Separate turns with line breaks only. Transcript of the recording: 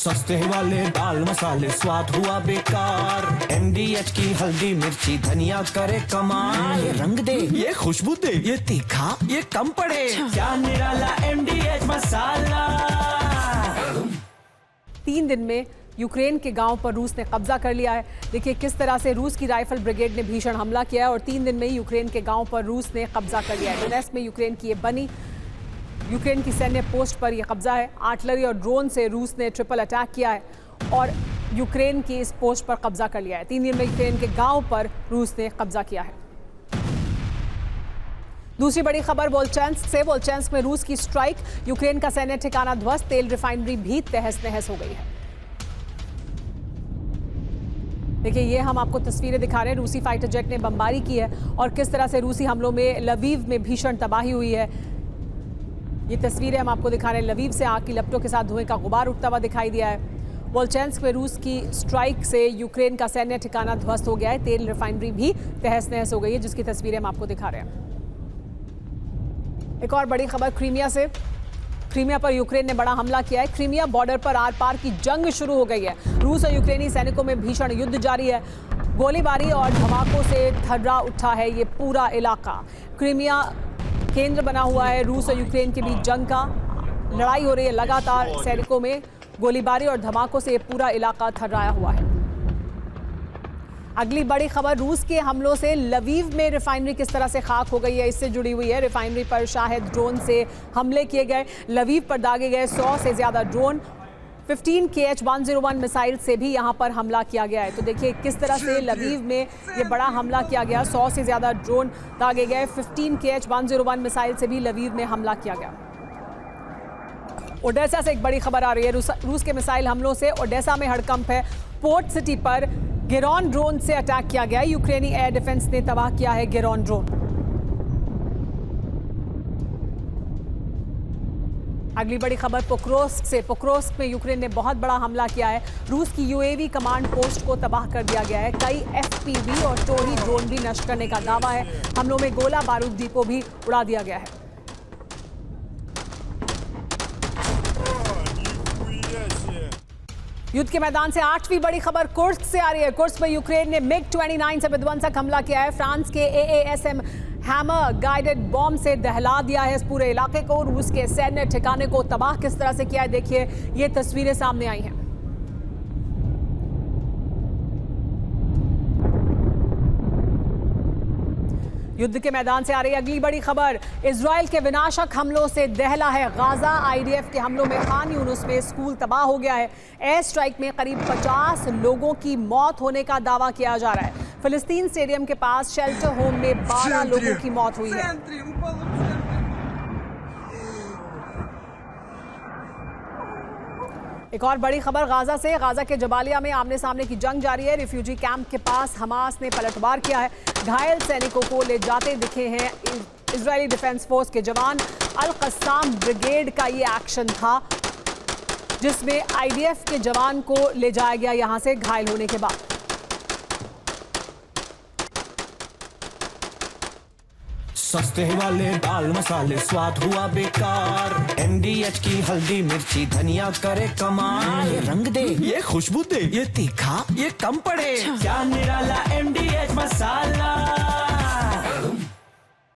सस्ते वाले दाल मसाले स्वाद हुआ बेकार। MDH की हल्दी मिर्ची धनिया करे कमाल। ये रंग दे, ये खुशबू दे, ये तीखा, ये कम पड़े। क्या निराला MDH मसाला।
3 दिन में यूक्रेन के गांव पर रूस ने कब्जा कर लिया है। देखिए किस तरह से रूस की राइफल ब्रिगेड ने भीषण हमला किया है और 3 दिन में यूक्रेन के गांव पर रूस ने कब्जा कर लिया है। डोनेट्स्क में यूक्रेन की ये बनी यूक्रेन की सैन्य पोस्ट पर यह कब्जा है। आर्टिलरी और ड्रोन से रूस ने ट्रिपल अटैक किया है और यूक्रेन की इस पोस्ट पर कब्जा कर लिया है। 3 दिन में यूक्रेन के गांव पर रूस ने कब्जा किया है। दूसरी बड़ी खबर वोल्चैंस्क से। वोल्चैंस्क में रूस की स्ट्राइक, यूक्रेन का सैन्य ठिकाना ध्वस्त, तेल रिफाइनरी भी तहस नहस हो गई है। देखिए ये हम आपको तस्वीरें दिखा रहे हैं, रूसी फाइटर जेट ने बमबारी की है और किस तरह से रूसी हमलों में लवीव में भीषण तबाही हुई है। ये तस्वीरें हम आपको दिखा रहे हैं। लवीव से आग की लपटों के साथ धुएं का गुबार उठता हुआ दिखाई दिया है। वोल्चैंस्क में रूस की स्ट्राइक से यूक्रेन का सैन्य ठिकाना ध्वस्त हो गया है, तेल रिफाइनरी भी तहस नहस हो गई है, जिसकी तस्वीरें हम आपको दिखा रहे हैं। एक और बड़ी खबर क्रीमिया से। क्रीमिया पर यूक्रेन ने बड़ा हमला किया है। क्रीमिया बॉर्डर पर आर पार की जंग शुरू हो गई है। रूस और यूक्रेनी सैनिकों में भीषण युद्ध जारी है। गोलीबारी और धमाकों से थर्रा उठा है ये पूरा इलाका। क्रीमिया केंद्र बना हुआ है रूस और यूक्रेन के बीच जंग का। लड़ाई हो रही है लगातार, सैनिकों में गोलीबारी और धमाकों से ये पूरा इलाका थर्राया हुआ है। अगली बड़ी खबर रूस के हमलों से लवीव में रिफाइनरी किस तरह से खाक हो गई है, इससे जुड़ी हुई है। रिफाइनरी पर शाहिद ड्रोन से हमले किए गए। लवीव पर दागे गए 100 से ज्यादा ड्रोन। 15 KH-101 मिसाइल से भी यहां पर हमला किया गया है। तो देखिए किस तरह से लवीव में ये बड़ा हमला किया गया। 100 से ज्यादा ड्रोन दागे गए। 15 KH-101 मिसाइल से भी लवीव में हमला किया गया। ओडेसा से एक बड़ी खबर आ रही है। रूस के मिसाइल हमलों से ओडेसा में हड़कंप है। पोर्ट सिटी पर गिरोन ड्रोन से अटैक किया गया। यूक्रेनी एयर डिफेंस ने तबाह किया है गिरोन ड्रोन। अगली बड़ी खबर पोक्रोस्क से। पोक्रोस्क में यूक्रेन ने बहुत बड़ा हमला किया है। रूस की UAV कमांड पोस्ट को तबाह कर दिया गया है। कई FPV और टोरी ड्रोन भी नष्ट करने का दावा है। हमलों में गोला बारूद डिपो भी उड़ा दिया गया है। युद्ध के मैदान से 8वीं बड़ी खबर कुर्स्क से आ रही है। कुर्स्क में यूक्रेन ने MiG-29 से विध्वंसक हमला किया है। फ्रांस के AASM हैमर गाइडेड बॉम्ब से दहला दिया है इस पूरे इलाके को। रूस के सैन्य ठिकाने को तबाह किस तरह से किया है, देखिए ये तस्वीरें सामने आई हैं। युद्ध के मैदान से आ रही अगली बड़ी खबर, इजराइल के विनाशक हमलों से दहला है गाजा। IDF के हमलों में खान यूनुस में स्कूल तबाह हो गया है। एयर स्ट्राइक में करीब 50 लोगों की मौत होने का दावा किया जा रहा है। फिलिस्तीन स्टेडियम के पास शेल्टर होम में 12 लोगों की मौत हुई है। एक और बड़ी खबर गाजा से। गाजा के जबालिया में आमने सामने की जंग जारी है। रिफ्यूजी कैंप के पास हमास ने पलटवार किया है। घायल सैनिकों को ले जाते दिखे हैं इजरायली डिफेंस फोर्स के जवान। अल कस्साम ब्रिगेड का ये एक्शन था जिसमें IDF के जवान को ले जाया गया यहां से घायल होने के बाद।
सस्ते वाले दाल मसाले स्वाद हुआ बेकार। MDH की हल्दी मिर्ची धनिया करे कमाल। ये रंग दे, ये खुशबू दे, ये तीखा, ये कम पड़े। क्या निराला MDH मसाला।